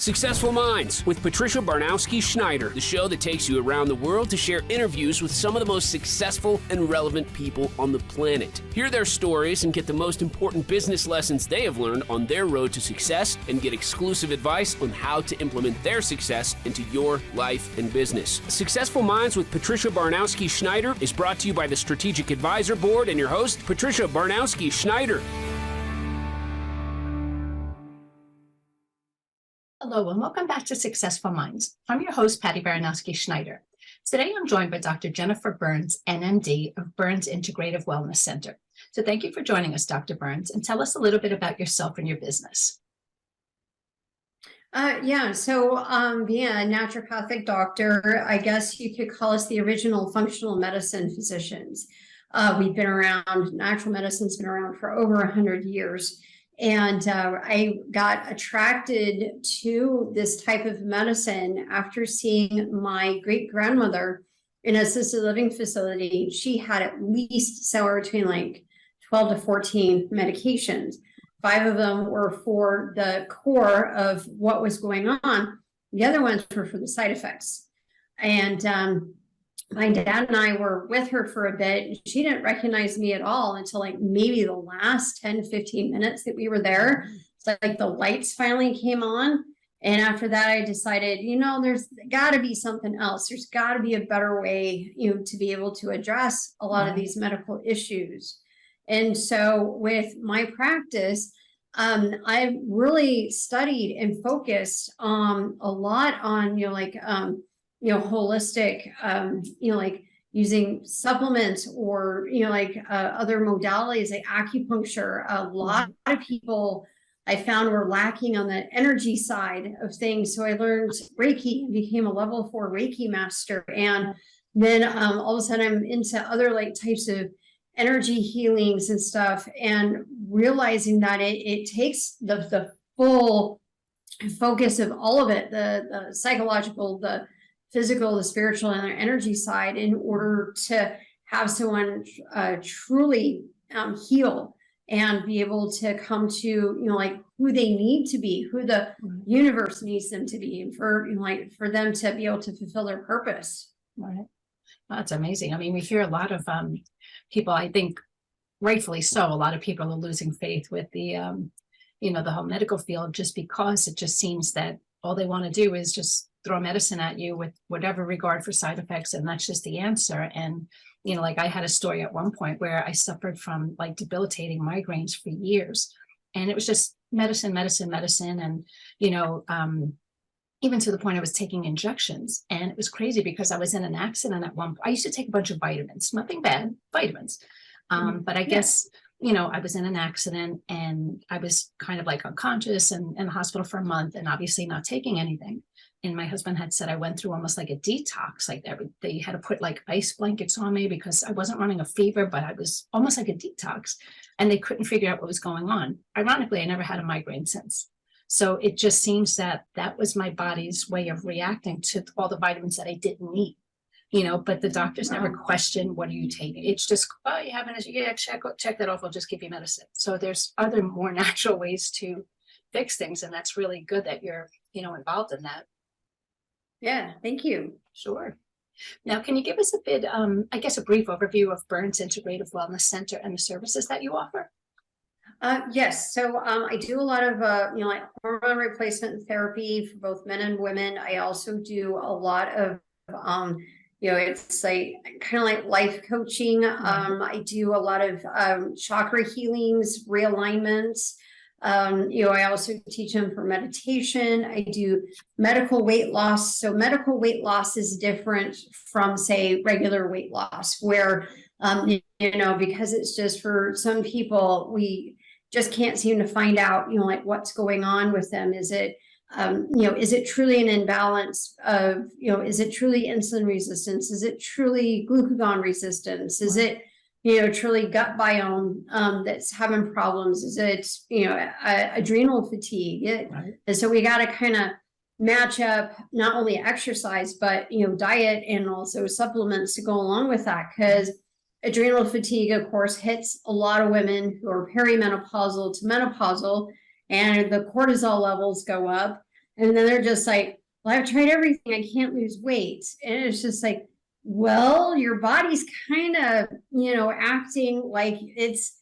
Successful Minds with Patricia Baronowski-Schneider, the show that takes you around the world to share interviews with some of the most successful and relevant people on the planet. Hear their stories and get the most important business lessons they have learned on their road to success and get exclusive advice on how to implement their success into your life and business. Successful Minds with Patricia Baronowski-Schneider is brought to you by the Strategic Advisor Board and your host, Patricia Baronowski-Schneider. Hello and welcome back to Successful Minds. I'm your host, Patty Baronowski-Schneider. Today I'm joined by Dr. Jennifer Burns, NMD of Burns Integrative Wellness Center. So thank you for joining us, Dr. Burns, and tell us a little bit about yourself and your business. Being a naturopathic doctor, I guess you could call us the original functional medicine physicians. We've been around, natural medicine's been around for over 100 years. And I got attracted to this type of medicine after seeing my great-grandmother in an assisted living facility. She had at least somewhere between like 12 to 14 medications. 5 of them were for the core of what was going on. The other ones were for the side effects. And my dad and I were with her for a bit. She didn't recognize me at all until like maybe the last 10, 15 minutes that we were there. It's like the lights finally came on. And after that, I decided, there's got to be something else. There's got to be a better way, to be able to address a lot of these medical issues. And so with my practice, I really studied and focused a lot on, holistic, like using supplements or, other modalities like acupuncture. A lot of people I found were lacking on the energy side of things. So I learned Reiki and became a level 4 Reiki master. And then all of a sudden I'm into other types of energy healings and stuff, and realizing that it takes the full focus of all of it, the psychological, the physical, the spiritual, and the energy side in order to have someone truly heal and be able to come to, who they need to be, who the universe needs them to be, and for them to be able to fulfill their purpose. Right. That's amazing. I mean, we hear a lot of people, I think rightfully so, a lot of people are losing faith with the, the whole medical field, just because it just seems that all they want to do is just throw medicine at you with whatever regard for side effects, and that's just the answer. And I had a story at one point where I suffered from debilitating migraines for years, and it was just medicine, and even to the point I was taking injections. And it was crazy because I was in an accident at one point. I used to take a bunch of vitamins, nothing bad, vitamins, but I guess I was in an accident and I was kind of unconscious and in the hospital for a month, and obviously not taking anything. And my husband had said I went through almost like a detox, they had to put ice blankets on me because I wasn't running a fever, but I was almost like a detox, and they couldn't figure out what was going on. Ironically, I never had a migraine since. So it just seems that was my body's way of reacting to all the vitamins that I didn't need, but the doctors never question, what are you taking? It's just, you have an issue, check that off, we'll just give you medicine. So there's other more natural ways to fix things, and that's really good that you're, involved in that. Yeah, thank you. Sure. Now, can you give us a bit, a brief overview of Burns Integrative Wellness Center and the services that you offer? Yes. So I do a lot of, hormone replacement therapy for both men and women. I also do a lot of, it's kind of like life coaching. I do a lot of chakra healings, realignments. I also teach them for meditation. I do medical weight loss. So medical weight loss is different from, say, regular weight loss, where, because it's just for some people, we just can't seem to find out, what's going on with them. Is it, is it truly an imbalance of, is it truly insulin resistance? Is it truly glucagon resistance? Is it, truly gut biome that's having problems? Is it, adrenal fatigue? And so we got to kind of match up not only exercise, but, diet and also supplements to go along with that, because adrenal fatigue, of course, hits a lot of women who are perimenopausal to menopausal, and the cortisol levels go up. And then they're just like, well, I've tried everything. I can't lose weight. And it's just like, well, your body's kind of, acting like it's,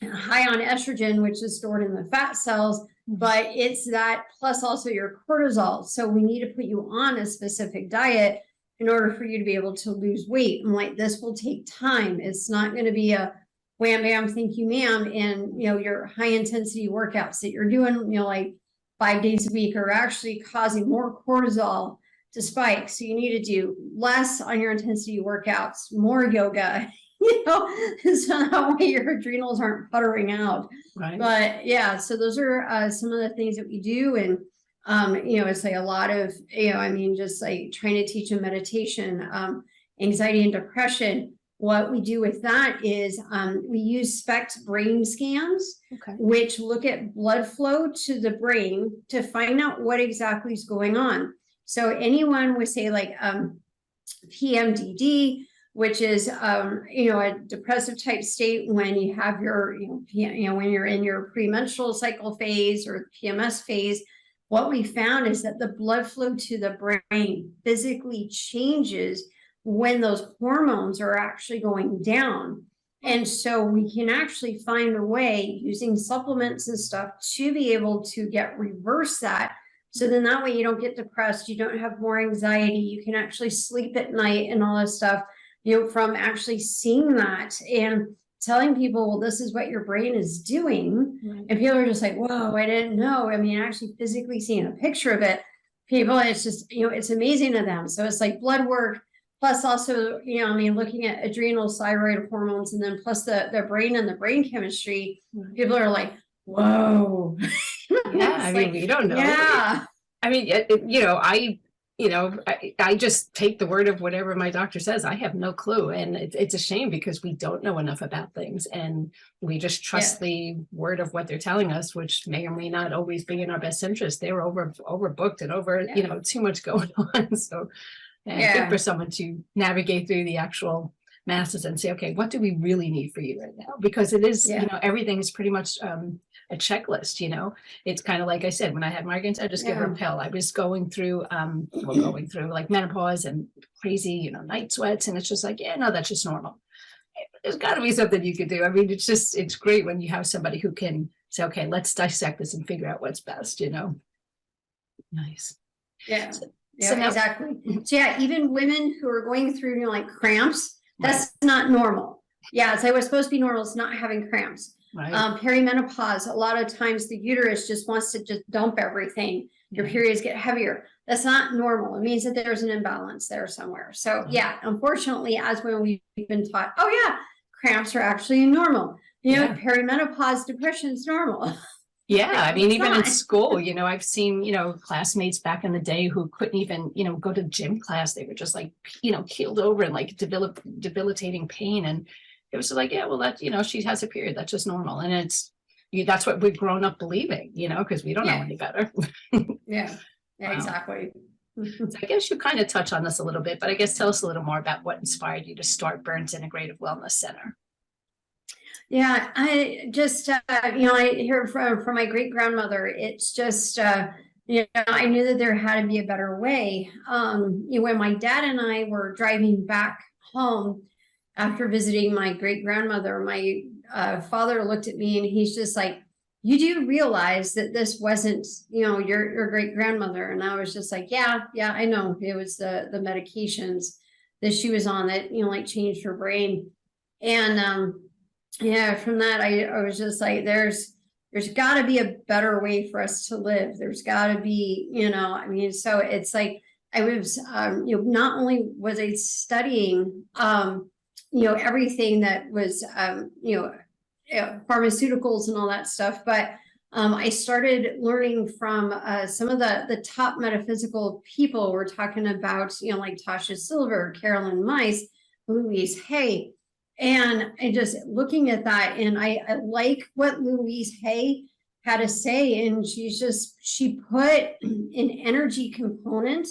high on estrogen, which is stored in the fat cells, but it's that plus also your cortisol. So we need to put you on a specific diet in order for you to be able to lose weight. I'm like, this will take time. It's not going to be a wham, bam, thank you, ma'am. And, your high intensity workouts that you're doing, like 5 days a week are actually causing more cortisol to spike. So you need to do less on your intensity workouts, more yoga, so that way your adrenals aren't puttering out. Right. But yeah, so those are some of the things that we do. And, it's like a lot of, just like trying to teach them meditation, anxiety and depression. What we do with that is we use SPECT brain scans, which look at blood flow to the brain to find out what exactly is going on. So anyone with, say, like PMDD, which is a depressive type state when you have your when you're in your premenstrual cycle phase or PMS phase, what we found is that the blood flow to the brain physically changes when those hormones are actually going down. And so we can actually find a way using supplements and stuff to be able to reverse that. So then that way you don't get depressed, you don't have more anxiety, you can actually sleep at night and all this stuff, from actually seeing that and telling people, well, this is what your brain is doing. Right. And people are just like, whoa, I didn't know. I mean, actually physically seeing a picture of it, people, it's just, it's amazing to them. So it's like blood work, plus also, looking at adrenal, thyroid hormones, and then plus the brain and the brain chemistry, people are like, whoa. Yeah, I mean, we don't know. Yeah. I mean, I just take the word of whatever my doctor says. I have no clue. And it's a shame because we don't know enough about things. And we just trust the word of what they're telling us, which may or may not always be in our best interest. They were overbooked and too much going on. So good for someone to navigate through the actual masses and say, okay, what do we really need for you right now? Because it is, everything is pretty much a checklist. It's kind of like I said, when I had migraines, I just give her a pill. I was going through like menopause and crazy, night sweats, and it's just like, that's just normal. There's got to be something you could do. I mean, it's great when you have somebody who can say, okay, let's dissect this and figure out what's best. Nice. Yeah. So now, exactly. So even women who are going through, like cramps, that's not normal. Yeah, it's like what's supposed to be normal is not having cramps. Right. Perimenopause, a lot of times the uterus just wants to just dump everything. Your periods get heavier. That's not normal. It means that there's an imbalance there somewhere. So unfortunately, as when we've been taught, cramps are actually normal. Perimenopause depression is normal. Yeah, I mean, even in school, I've seen, classmates back in the day who couldn't even, go to gym class. They were just like, keeled over and like debilitating pain. And it was like, that, she has a period. That's just normal. And that's what we've grown up believing, because we don't know any better. Yeah, exactly. So I guess you kind of touch on this a little bit, but I guess tell us a little more about what inspired you to start Burns Integrative Wellness Center. Yeah, I just, I hear from my great grandmother. It's just, I knew that there had to be a better way. When my dad and I were driving back home after visiting my great grandmother, my father looked at me and he's just like, you do realize that this wasn't, your great grandmother. And I was just like, yeah, I know. It was the medications that she was on that, changed her brain. And, from that, I was just like, there's got to be a better way for us to live. There's got to be, so it's like, I was, not only was I studying, everything that was, pharmaceuticals and all that stuff, but I started learning from some of the top metaphysical people. We're talking about, like Tasha Silver, Carolyn Weiss, Louise Hay. And I just looking at that, and I like what Louise Hay had to say. And she put an energy component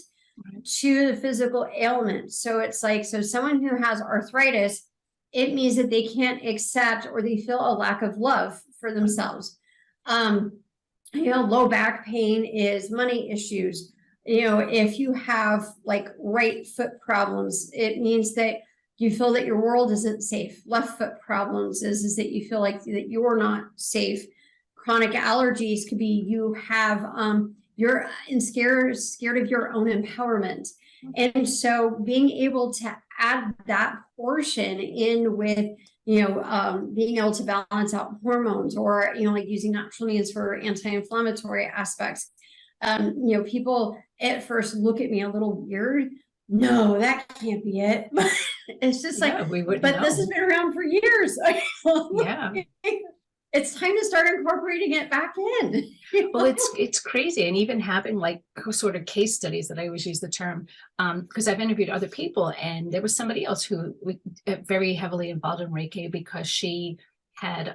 to the physical ailment. So it's like, so someone who has arthritis, it means that they can't accept or they feel a lack of love for themselves. Low back pain is money issues. If you have like right foot problems, it means that you feel that your world isn't safe. Left foot problems is that you feel like that you're not safe. Chronic allergies could be you have you're scared of your own empowerment. And so being able to add that portion in with being able to balance out hormones, or like using natural means for anti-inflammatory aspects. People at first look at me a little weird. No, that can't be it. It's just like, we wouldn't but know. this has been around for years. Yeah. It's time to start incorporating it back in. Well, it's crazy. And even having like sort of case studies, that I always use the term, because I've interviewed other people, and there was somebody else who was very heavily involved in Reiki because she had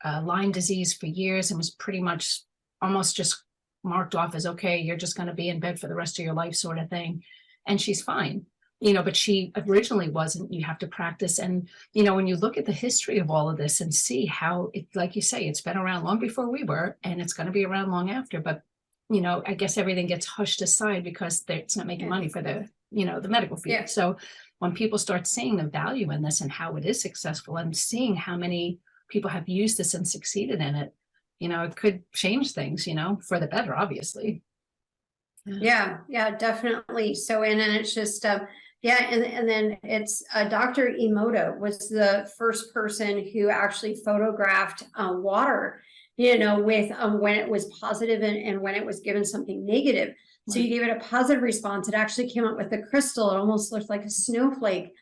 Lyme disease for years and was pretty much almost just marked off as, okay, you're just going to be in bed for the rest of your life sort of thing. And she's fine. But she originally wasn't. You have to practice. And, when you look at the history of all of this and see how it, like you say, it's been around long before we were, and it's going to be around long after. But, I guess everything gets hushed aside because it's not making money for the medical field. Yeah. So when people start seeing the value in this and how it is successful, and seeing how many people have used this and succeeded in it, it could change things, for the better, obviously. Yeah, definitely. So, and it's just, and then it's Dr. Emoto was the first person who actually photographed water, with when it was positive and when it was given something negative. So you gave it a positive response. It actually came up with a crystal. It almost looked like a snowflake.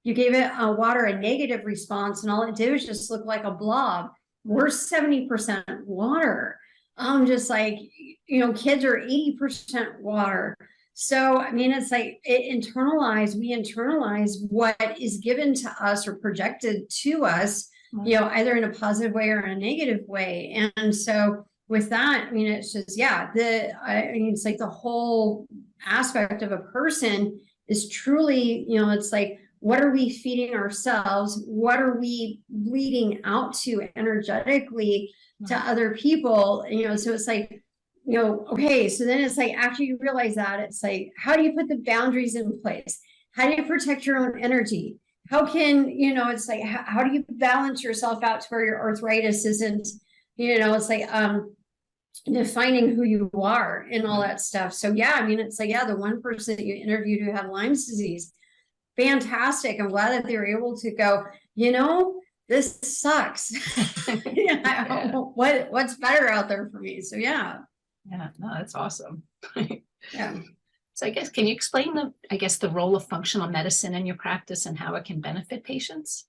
You gave it water a negative response, and all it did was just look like a blob. We're 70% water. Just like, kids are 80% water. So, it's like we internalize what is given to us or projected to us, either in a positive way or in a negative way. And so with that, it's just, it's like the whole aspect of a person is truly, it's like, what are we feeding ourselves? What are we bleeding out to energetically to other people? So it's like, okay, so then it's like, after you realize that, it's like, how do you put the boundaries in place? How do you protect your own energy? How can, it's like, how do you balance yourself out to where your arthritis isn't, it's like, defining who you are and all that stuff. So it's like, the one person that you interviewed who had Lyme's disease, fantastic. I'm glad that they were able to go, this sucks. What's better out there for me? So no, that's awesome. Yeah. So I guess, can you explain the role of functional medicine in your practice and how it can benefit patients?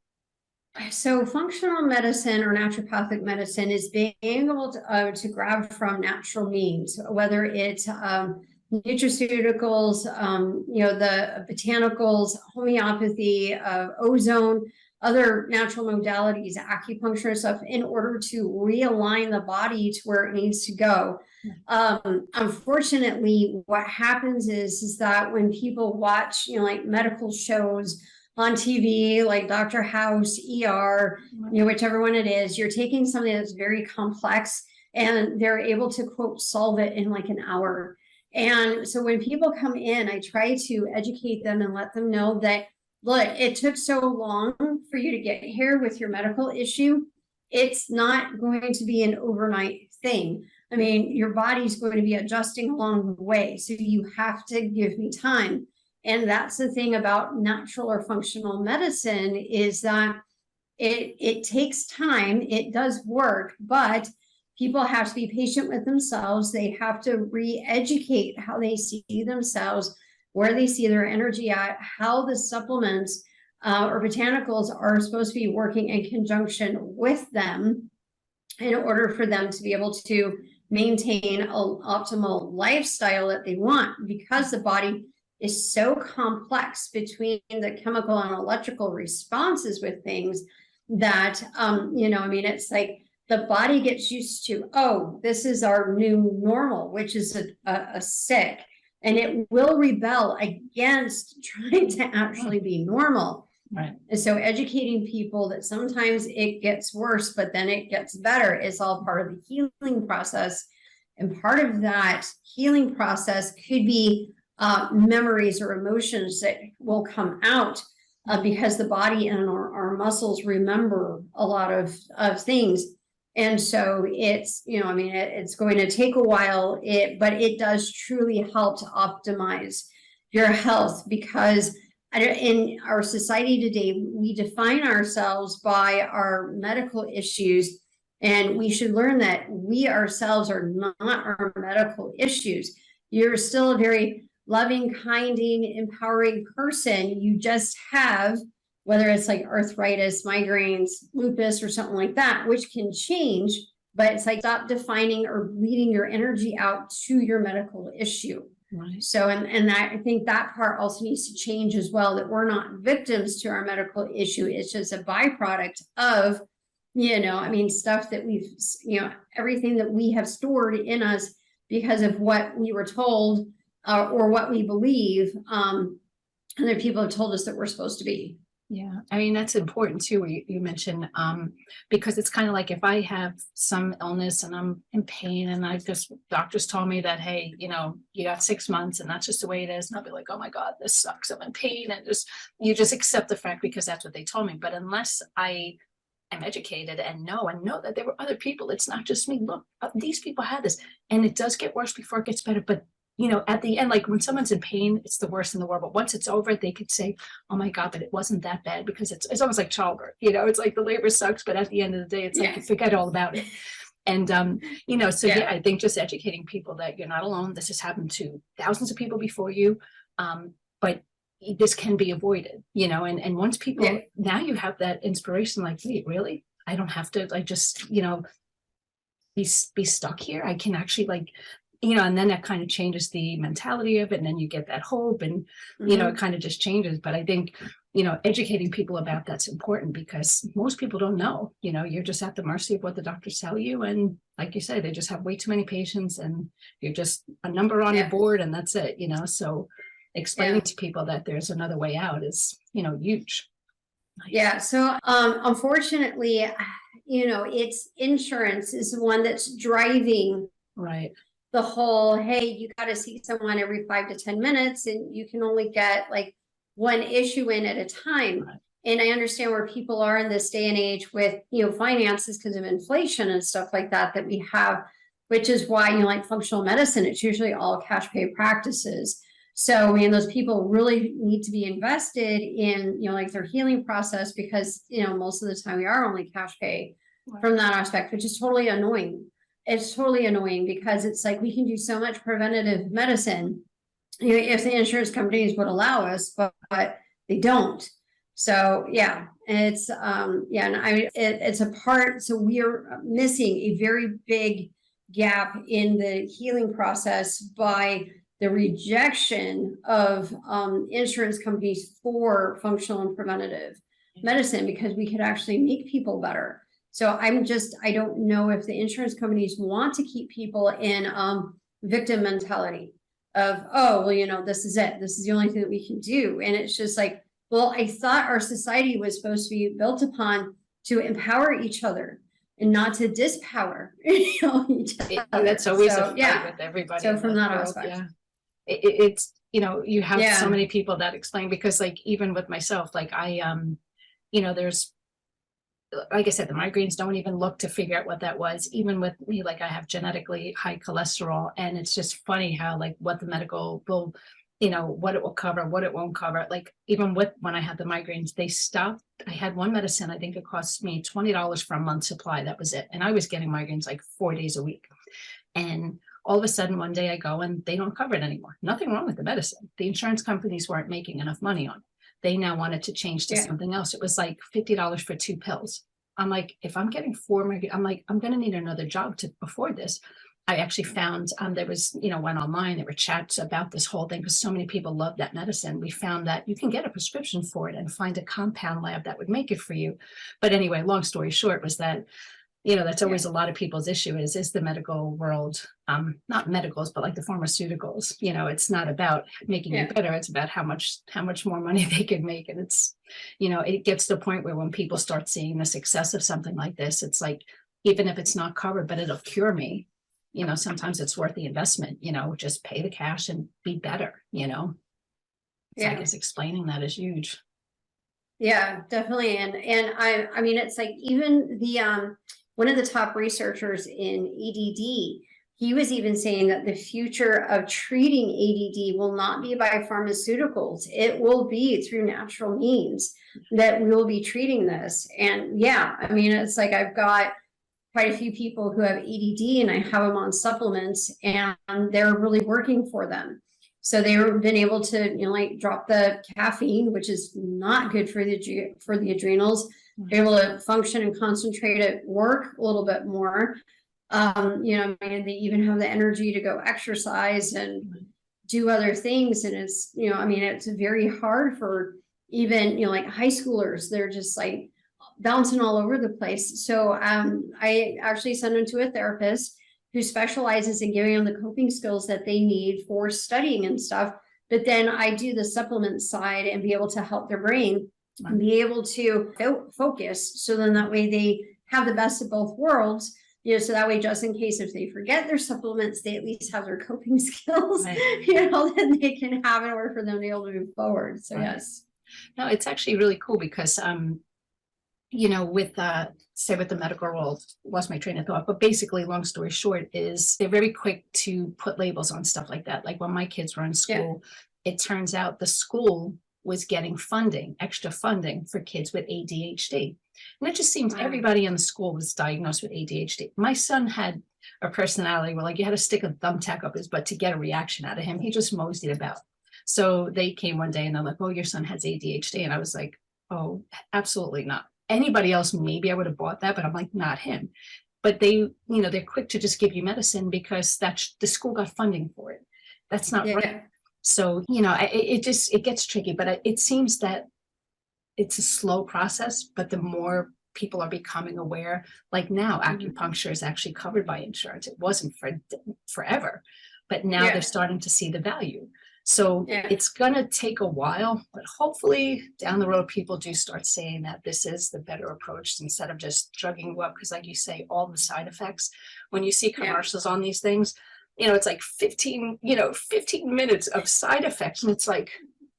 So functional medicine or naturopathic medicine is being able to grab from natural means, whether it's nutraceuticals, the botanicals, homeopathy, ozone, other natural modalities, acupuncture and stuff, in order to realign the body to where it needs to go. Unfortunately, what happens is that when people watch, like medical shows on TV, like Dr. House, ER, whichever one it is, you're taking something that's very complex and they're able to, quote, solve it in like an hour. And so when people come in, I try to educate them and let them know that, look, it took so long for you to get here with your medical issue. It's not going to be an overnight thing. Your body's going to be adjusting along the way. So you have to give me time. And that's the thing about natural or functional medicine, is that it takes time. It does work, but people have to be patient with themselves. They have to re-educate how they see themselves, where they see their energy at, how the supplements or botanicals are supposed to be working in conjunction with them in order for them to be able to maintain an optimal lifestyle that they want, because the body is so complex between the chemical and electrical responses with things that, it's like the body gets used to, oh, this is our new normal, which is a sick, and it will rebel against trying to actually be normal. Right. And so educating people that sometimes it gets worse, but then it gets better is all part of the healing process. And part of that healing process could be memories or emotions that will come out because the body and our muscles remember a lot of things. And so it's, I mean, it's going to take a while, but it does truly help to optimize your health, because in our society today, we define ourselves by our medical issues, and we should learn that we ourselves are not our medical issues. You're still a very loving, kinding, empowering person. You just have, whether it's like arthritis, migraines, lupus, or something like that, which can change, but it's like stop defining or bleeding your energy out to your medical issue. Right. So, and I think that part also needs to change as well, that we're not victims to our medical issue. It's just a byproduct of, I mean, stuff that we've, everything that we have stored in us because of what we were told or what we believe. Other people have told us that we're supposed to be. Yeah, I mean, that's important too, you mentioned, because it's kind of like if I have some illness and I'm in pain and doctors told me that, hey, you got 6 months and that's just the way it is. And I'll be like, oh my God, this sucks. I'm in pain. And you just accept the fact because that's what they told me. But unless I am educated and know that there were other people, it's not just me. Look, these people had this, and it does get worse before it gets better. But at the end, like when someone's in pain, it's the worst in the world. But once it's over, they could say, oh my God, but it wasn't that bad, because it's almost like childbirth. It's like the labor sucks, but at the end of the day, it's like you forget all about it. And, I think just educating people that you're not alone. This has happened to thousands of people before you. But this can be avoided, and once people, now you have that inspiration, like, wait, really? I don't have to just, be stuck here. I can actually and then that kind of changes the mentality of it. And then you get that hope and, it kind of just changes. But I think, educating people about that's important, because most people don't know, you're just at the mercy of what the doctors tell you. And like you say, they just have way too many patients and you're just a number on the board and that's it, so explaining to people that there's another way out is, huge. Yeah. So, unfortunately, it's insurance is the one that's driving the whole, hey, you got to see someone every 5 to 10 minutes and you can only get like one issue in at a time. Right. And I understand where people are in this day and age with, finances because of inflation and stuff like that we have, which is why, like functional medicine, it's usually all cash pay practices. So, those people really need to be invested in, like their healing process, because, most of the time we are only cash pay from that aspect, which is totally annoying. It's totally annoying because it's like we can do so much preventative medicine, if the insurance companies would allow us, but they don't. So it's it's a part. So we are missing a very big gap in the healing process by the rejection of insurance companies for functional and preventative medicine, because we could actually make people better. So I don't know if the insurance companies want to keep people in victim mentality of, oh, well, this is it. This is the only thing that we can do. And it's just like, well, I thought our society was supposed to be built upon to empower each other and not to dispower each other. That's always a fight with everybody. So from that aspect. It's, you have so many people that explain, because like, even with myself, like I, there's, like I said, the migraines don't even look to figure out what that was. Even with me, like I have genetically high cholesterol, and it's just funny how like what the medical will, what it will cover, what it won't cover. Like even when I had the migraines, they stopped. I had one medicine, I think it cost me $20 for a month's supply. That was it. And I was getting migraines like 4 days a week. And all of a sudden one day I go and they don't cover it anymore. Nothing wrong with the medicine. The insurance companies weren't making enough money on it. They now wanted to change to something else. It was like $50 for 2 pills. I'm like, if I'm getting 4 migraines, I'm like, I'm going to need another job to afford this. I actually found there was, went online, there were chats about this whole thing because so many people love that medicine. We found that you can get a prescription for it and find a compound lab that would make it for you. But anyway, long story short was that That's always a lot of people's issue is the medical world, not medicals, but like the pharmaceuticals, it's not about making you better. It's about how much more money they can make. And it's, it gets to the point where when people start seeing the success of something like this, it's like, even if it's not covered, but it'll cure me, sometimes it's worth the investment, just pay the cash and be better, So I guess explaining that is huge. Yeah, definitely. And I mean, it's like even the, one of the top researchers in ADD, he was even saying that the future of treating ADD will not be by pharmaceuticals. It will be through natural means that we will be treating this. And yeah, I mean, it's like I've got quite a few people who have ADD and I have them on supplements and they're really working for them. So they've been able to, like drop the caffeine, which is not good for the adrenals. They're able to function and concentrate at work a little bit more. And they even have the energy to go exercise and do other things. And it's, it's very hard for even, like high schoolers. They're just like bouncing all over the place. So I actually send them to a therapist who specializes in giving them the coping skills that they need for studying and stuff. But then I do the supplement side and be able to help their brain and be able to focus. So then that way they have the best of both worlds, so that way, just in case if they forget their supplements, they at least have their coping skills, then they can have in order for them to be able to move forward. So yes. No, it's actually really cool because, with say with the medical world, lost my train of thought, but basically, long story short, is they're very quick to put labels on stuff like that. Like when my kids were in school, it turns out the school was getting extra funding for kids with ADHD. And it just seems everybody in the school was diagnosed with ADHD. My son had a personality where like you had to stick a thumbtack up his butt to get a reaction out of him. He just moseyed about. So they came one day and they're like, oh, your son has ADHD. And I was like, oh, absolutely not. Anybody else, maybe I would have bought that, but I'm like, not him. But they, they're quick to just give you medicine because the school got funding for it. That's not right. So, it gets tricky, but it seems that it's a slow process, but the more people are becoming aware, like now acupuncture is actually covered by insurance. It wasn't for forever, but now they're starting to see the value. So it's going to take a while, but hopefully down the road, people do start saying that this is the better approach instead of just drugging you up. Because like you say, all the side effects, when you see commercials on these things, it's like 15 minutes of side effects. And it's like,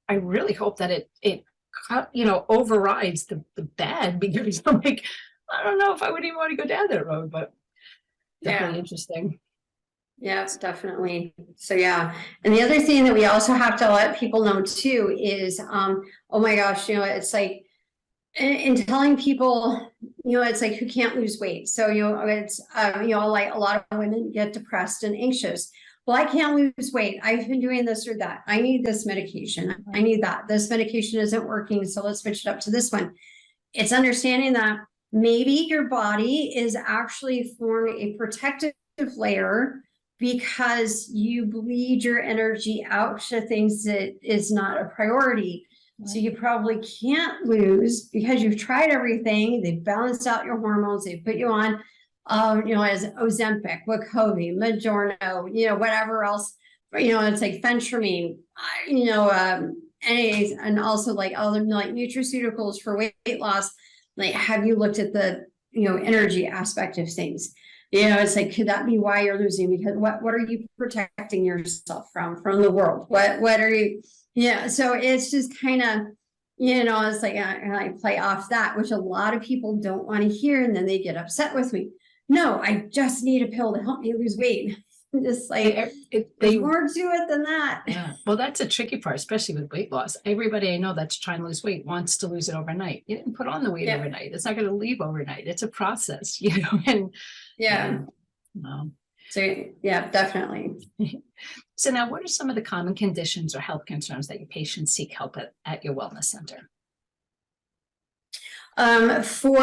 I really hope that it overrides the bad, because I'm like, I don't know if I would even want to go down that road, but definitely interesting. Yes, definitely. So yeah. And the other thing that we also have to let people know too is, oh my gosh, it's like in telling people, it's like who can't lose weight. So, it's, like a lot of women get depressed and anxious. Well, I can't lose weight. I've been doing this or that. I need this medication. I need that. This medication isn't working. So let's switch it up to this one. It's understanding that maybe your body is actually forming a protective layer because you bleed your energy out to things that is not a priority. Right. So you probably can't lose because you've tried everything. They've balanced out your hormones. They put you on, as Ozempic, Wegovy, Majorno, whatever else, it's like phentermine, NAs, and also like other like nutraceuticals for weight loss. Like, have you looked at the, energy aspect of things? It's like, could that be why you're losing? Because what are you protecting yourself from the world? What are you? Yeah. So it's just kind of, it's like, I play off that, which a lot of people don't want to hear. And then they get upset with me. No, I just need a pill to help me lose weight. Just like, there's more to it than that. Yeah. Well, that's a tricky part, especially with weight loss. Everybody I know that's trying to lose weight wants to lose it overnight. You didn't put on the weight overnight. It's not going to leave overnight. It's a process, and So yeah, definitely. So now, what are some of the common conditions or health concerns that your patients seek help at your wellness center? For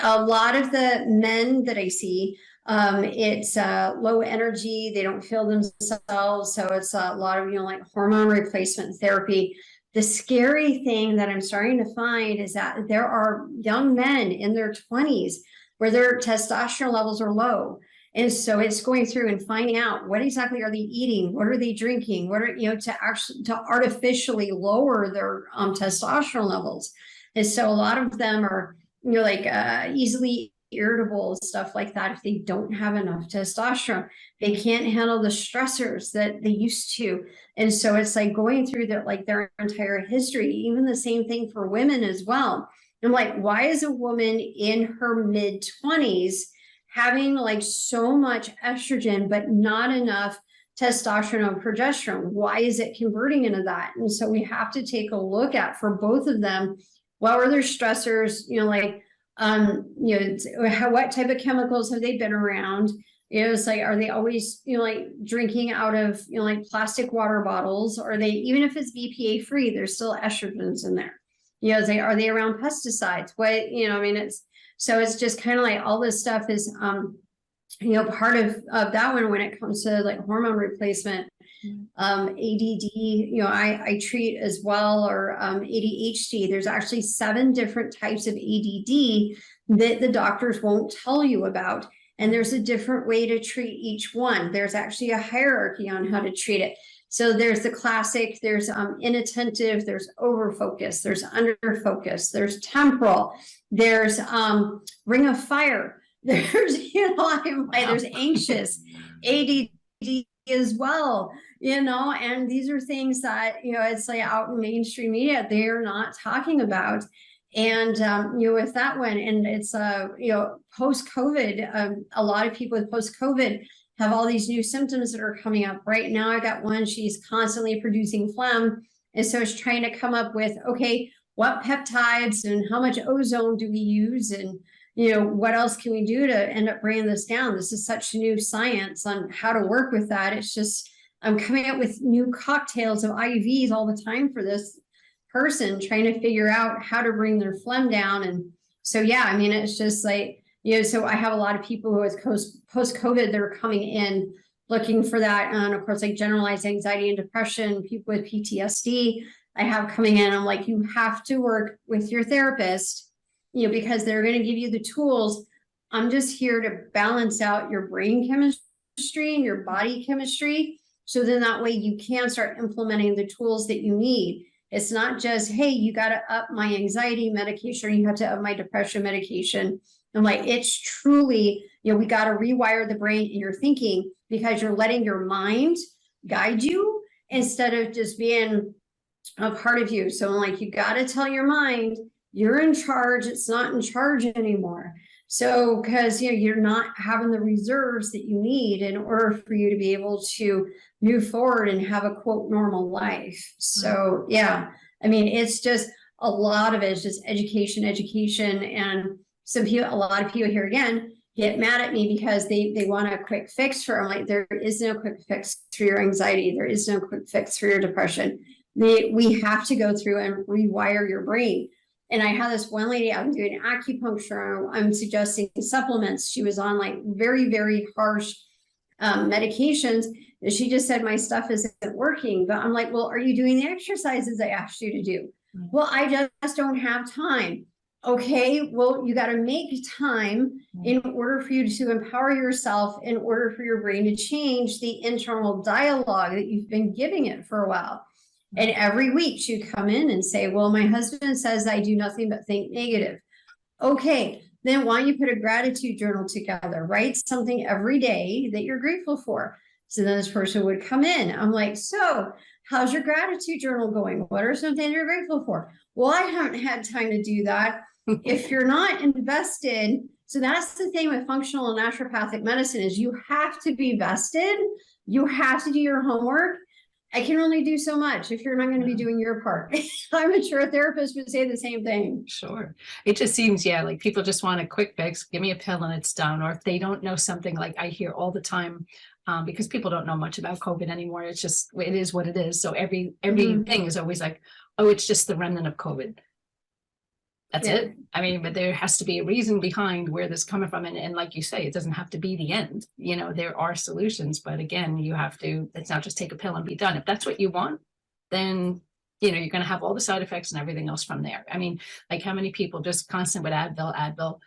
a lot of the men that I see, it's low energy. They don't feel themselves. So it's a lot of, like hormone replacement therapy. The scary thing that I'm starting to find is that there are young men in their 20s where their testosterone levels are low. And so it's going through and finding out what exactly are they eating, what are they drinking, what are, to artificially lower their testosterone levels. And so a lot of them are, easily irritable, stuff like that. If they don't have enough testosterone, they can't handle the stressors that they used to. And so it's like going through their entire history, even the same thing for women as well. I'm like, why is a woman in her mid-20s having so much estrogen, but not enough testosterone and progesterone? Why is it converting into that? And so we have to take a look at, for both of them, what were their stressors, what type of chemicals have they been around? It's like, are they always, drinking out of, plastic water bottles? Or are they, even if it's BPA free, there's still estrogens in there? Are they around pesticides? So it's just kind of like all this stuff is, part of that one when it comes to hormone replacement. ADD, I treat as well, or ADHD. There's actually 7 different types of ADD that the doctors won't tell you about. And there's a different way to treat each one. There's actually a hierarchy on how to treat it. So there's the classic, there's inattentive, there's overfocus, there's underfocus, there's temporal, there's ring of fire, there's, there's anxious, ADD as well, and these are things that, it's out in mainstream media, they're not talking about. And, with that one, and it's, post-COVID, a lot of people with post-COVID have all these new symptoms that are coming up. Right now, I got one, she's constantly producing phlegm. And so it's trying to come up with, okay, what peptides and how much ozone do we use? And, what else can we do to end up bringing this down? This is such new science on how to work with that. It's just, I'm coming up with new cocktails of IVs all the time for this person, trying to figure out how to bring their phlegm down. And so, yeah, it's just like, so I have a lot of people who with post-COVID, they're coming in looking for that. And of course, generalized anxiety and depression, people with PTSD, I have coming in. I'm like, you have to work with your therapist, because they're going to give you the tools. I'm just here to balance out your brain chemistry and your body chemistry. So then that way you can start implementing the tools that you need. It's not just, hey, you got to up my anxiety medication, or you have to up my depression medication. I'm like, it's truly, we got to rewire the brain in your thinking, because you're letting your mind guide you instead of just being a part of you. So I'm like, you got to tell your mind, you're in charge. It's not in charge anymore. So, because you're not having the reserves that you need in order for you to be able to move forward and have a quote normal life. So, yeah, it's just a lot of it is just education. And a lot of people here again get mad at me because they want a quick fix for. I'm like, there is no quick fix for your anxiety. There is no quick fix for your depression. We have to go through and rewire your brain. And I had this one lady, I'm doing acupuncture, I'm suggesting supplements. She was on very, very harsh medications. And she just said, my stuff isn't working. But I'm like, well, are you doing the exercises I asked you to do? Mm-hmm. Well, I just don't have time. Okay, well, you got to make time in order for you to empower yourself, in order for your brain to change the internal dialogue that you've been giving it for a while. And every week she'd come in and say, well, my husband says I do nothing but think negative. Okay, then why don't you put a gratitude journal together? Write something every day that you're grateful for. So then this person would come in. I'm like, so how's your gratitude journal going? What are some things you're grateful for? Well, I haven't had time to do that. If you're not invested, so that's the thing with functional and naturopathic medicine is you have to be vested. You have to do your homework. I can only do so much if you're not going to be doing your part. I'm sure a therapist would say the same thing. Sure. It just seems, like people just want a quick fix, give me a pill and it's done. Or if they don't know something, like I hear all the time, because people don't know much about COVID anymore. It's just, it is what it is. So everything is always like, oh, it's just the remnant of COVID. That's it. But there has to be a reason behind where this is coming from. And like you say, it doesn't have to be the end. There are solutions, but again, you have to, it's not just take a pill and be done. If that's what you want, then, you're going to have all the side effects and everything else from there. Like how many people just constant with Advil,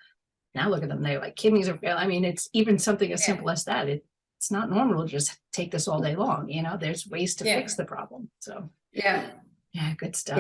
Now look at them, they're like kidneys are failing. I mean, it's even something as simple as that. It's not normal to just take this all day long. There's ways to fix the problem. So Yeah. good stuff.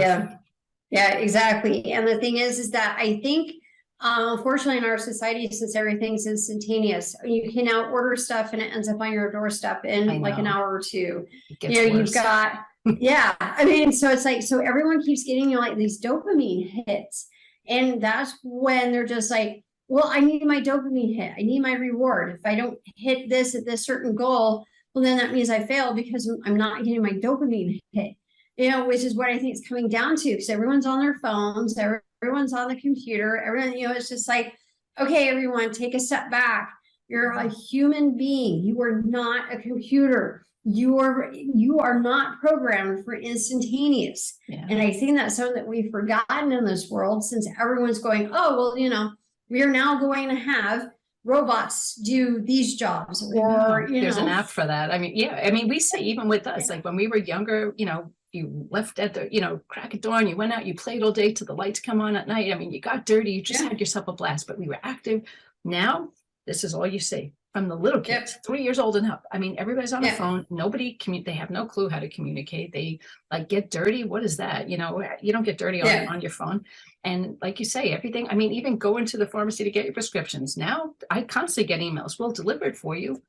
Yeah, exactly. And the thing is that I think, unfortunately, in our society, since everything's instantaneous, you can now order stuff and it ends up on your doorstep in like an hour or two. You've got, I mean, so it's like, so everyone keeps getting like these dopamine hits. And that's when they're just like, well, I need my dopamine hit. I need my reward. If I don't hit this at this certain goal, well, then that means I failed because I'm not getting my dopamine hit. Which is what I think it's coming down to, because everyone's on their phones, everyone's on the computer, everyone, it's just like, okay, everyone, take a step back. You're a human being. You are not a computer. You are not programmed for instantaneous. And I think that's something that we've forgotten in this world, since everyone's going, oh, well, we are now going to have robots do these jobs, or there's an app for that. I mean, we say, even with us, like when we were younger, you left at the, crack of dawn, you went out, you played all day till the lights come on at night. I mean, you got dirty, you just had yourself a blast, but we were active. Now, this is all you see from the little kids, 3 years old and up. I mean, everybody's on the phone. Nobody they have no clue how to communicate. They like get dirty. What is that? You don't get dirty on your phone. And like you say, everything, I mean, even going to the pharmacy to get your prescriptions. Now I constantly get emails. We'll deliver it for you.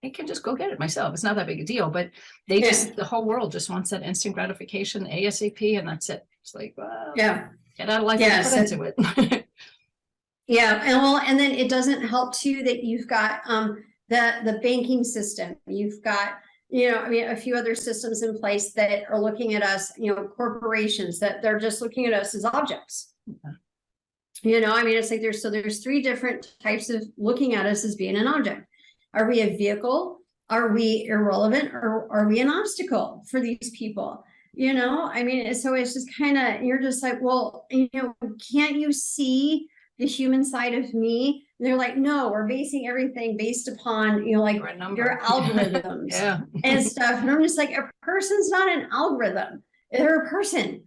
I can just go get it myself. It's not that big a deal, but the whole world just wants that instant gratification, ASAP, and that's it. It's like, well, get out of life and put into it. And then it doesn't help too that you've got the banking system. You've got, a few other systems in place that are looking at us, corporations that they're just looking at us as objects. It's like there's three different types of looking at us as being an object. Are we a vehicle? Are we irrelevant, or are we an obstacle for these people? So it's just kind of, you're just like, well, can't you see the human side of me? And they're like, no, we're basing everything based upon, like your algorithms and stuff. And I'm just like, a person's not an algorithm. They're a person.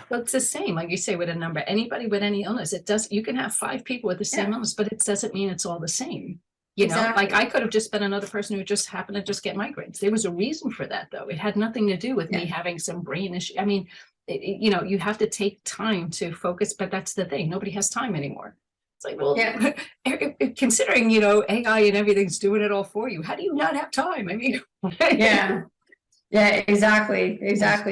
Well, it's the same, like you say, with a number. Anybody with any illness, you can have 5 people with the same illness, but it doesn't mean it's all the same. Like I could have just been another person who just happened to just get migraines. There was a reason for that, though. It had nothing to do with me having some brain issue. I mean, you have to take time to focus, but that's the thing. Nobody has time anymore. It's like, well, considering, AI and everything's doing it all for you, how do you not have time? I mean, Yeah, exactly.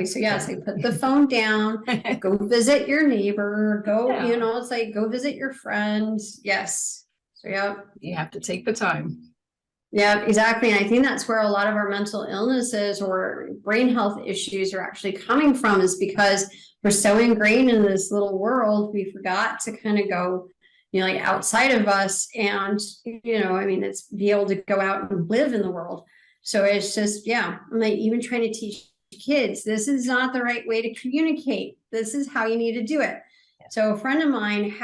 So so put the phone down, go visit your neighbor, it's like, go visit your friends. Yes. So you have to take the time. Yeah, exactly. And I think that's where a lot of our mental illnesses or brain health issues are actually coming from, is because we're so ingrained in this little world, we forgot to kind of go, like outside of us and, it's be able to go out and live in the world. So it's just, I'm like even trying to teach kids, this is not the right way to communicate. This is how you need to do it. So a friend of mine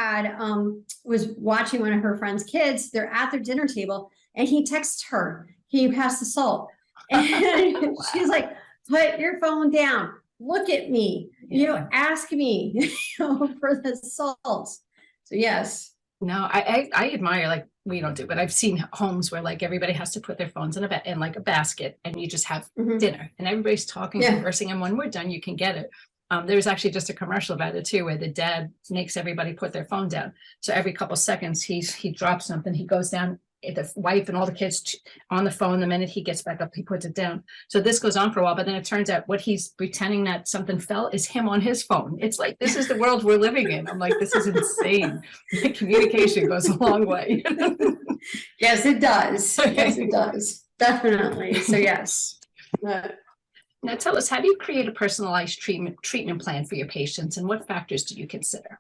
was watching one of her friend's kids. They're at their dinner table and he texts her, can you pass the salt? And she's like, put your phone down. Look at me, ask me for the salt. So yes. No, I admire, like, we don't do, but I've seen homes where like everybody has to put their phones in a basket, and you just have dinner and everybody's talking, conversing, and when we're done, you can get it. There was actually just a commercial about it too, where the dad makes everybody put their phone down. So every couple seconds he drops something, he goes down, the wife and all the kids on the phone. The minute he gets back up, he puts it down. So this goes on for a while, but then it turns out what he's pretending that something fell is him on his phone. It's like, this is the world we're living in. I'm like, this is insane. Communication goes a long way. Yes, it does. Yes, it does. Definitely. So yes. Now tell us, how do you create a personalized treatment plan for your patients, and what factors do you consider?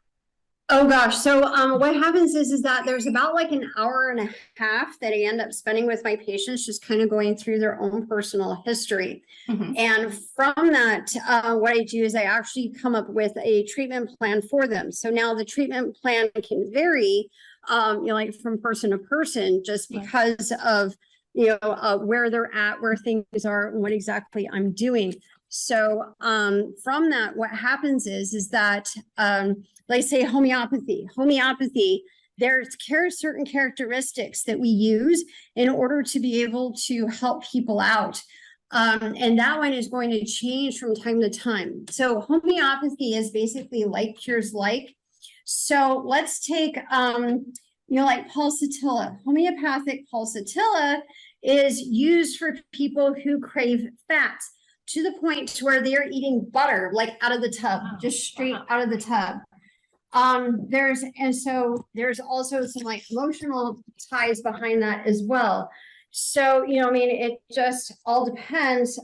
Oh gosh. So what happens is that there's about like an hour and a half that I end up spending with my patients, just kind of going through their own personal history. And from that, what I do is I actually come up with a treatment plan for them. So now the treatment plan can vary, like from person to person, just because of where they're at, where things are, and what exactly I'm doing. So from that, what happens is that, like say homeopathy, there's certain characteristics that we use in order to be able to help people out. And that one is going to change from time to time. So homeopathy is basically like cures like. So let's take, like pulsatilla. Homeopathic pulsatilla is used for people who crave fat to the point to where they're eating butter, like out of the tub, just straight out of the tub. There's also some like emotional ties behind that as well. So, it just all depends.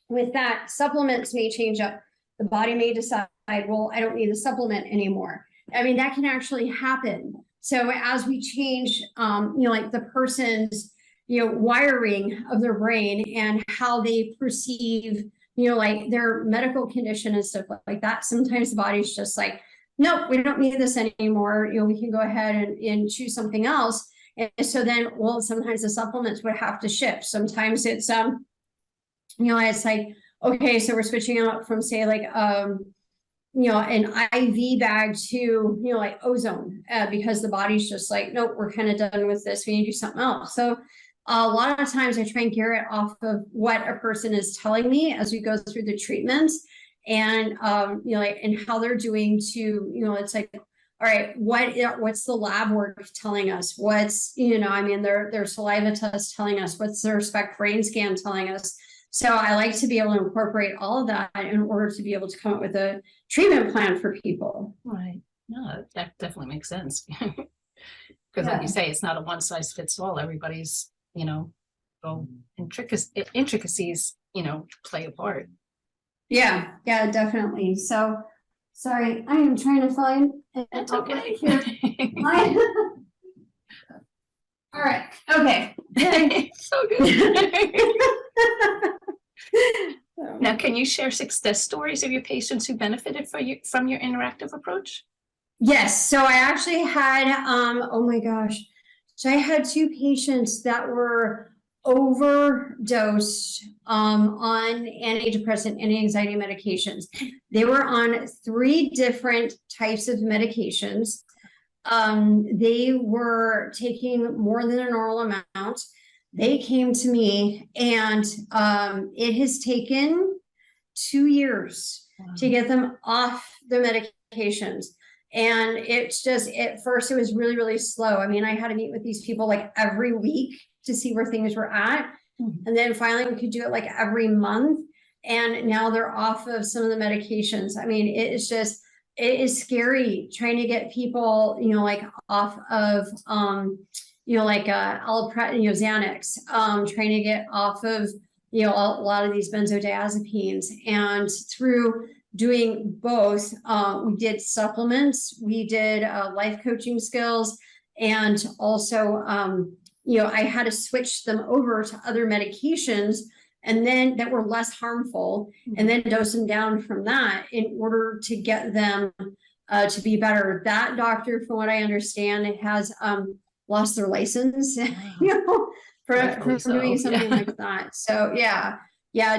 With that, supplements may change up. The body may decide, well, I don't need the supplement anymore. That can actually happen. So as we change, like the person's, wiring of their brain and how they perceive, like their medical condition and stuff like that, sometimes the body's just like, nope, we don't need this anymore. We can go ahead and choose something else. And so then, well, sometimes the supplements would have to shift. Sometimes it's, it's like, okay, so we're switching out from say like, an IV bag to, like ozone, because the body's just like, nope, we're kind of done with this. We need to do something else. So a lot of times I try and gear it off of what a person is telling me as we go through the treatments and, and how they're doing to, it's like, all right, what's the lab work telling us? What's, their saliva test telling us? What's their SPECT brain scan telling us? So I like to be able to incorporate all of that in order to be able to come up with a treatment plan for people. Right. No, that definitely makes sense. Because like you say, it's not a one size fits all. Everybody's, intricacies, play a part. Yeah, definitely. So sorry, I am trying to find. That's okay. All right. Okay. So good. Now, can you share success stories of your patients who benefited from your interactive approach? Yes. So I actually had, oh my gosh. So I had 2 patients that were overdosed on antidepressant and anxiety medications. They were on 3 different types of medications. They were taking more than a normal amount. They came to me and it has taken 2 years to get them off their medications. And it's just, at first it was really, really slow. I had to meet with these people like every week to see where things were at. And then finally we could do it like every month. And now they're off of some of the medications. It is scary trying to get people, like off of, Xanax, trying to get off of, a lot of these benzodiazepines. And through doing both, we did supplements, we did life coaching skills, and also, I had to switch them over to other medications and then that were less harmful, and then dose them down from that in order to get them to be better. That doctor, from what I understand, it has lost their license, for doing something like that. So yeah,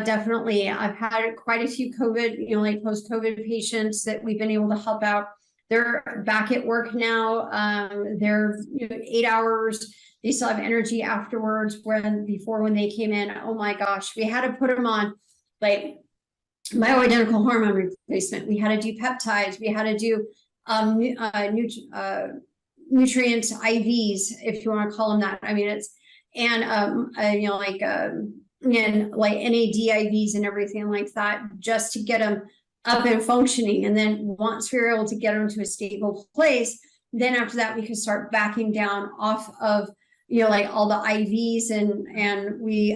definitely. I've had quite a few COVID, like post-COVID patients that we've been able to help out. They're back at work now. They're 8 hours. They still have energy afterwards. When they came in, oh my gosh, we had to put them on like bioidentical hormone replacement. We had to do peptides. We had to do nutrient IVs, if you want to call them that. And like NAD IVs and everything like that, just to get them up and functioning. And then once we were able to get them to a stable place, then after that we could start backing down off of all the IVs, and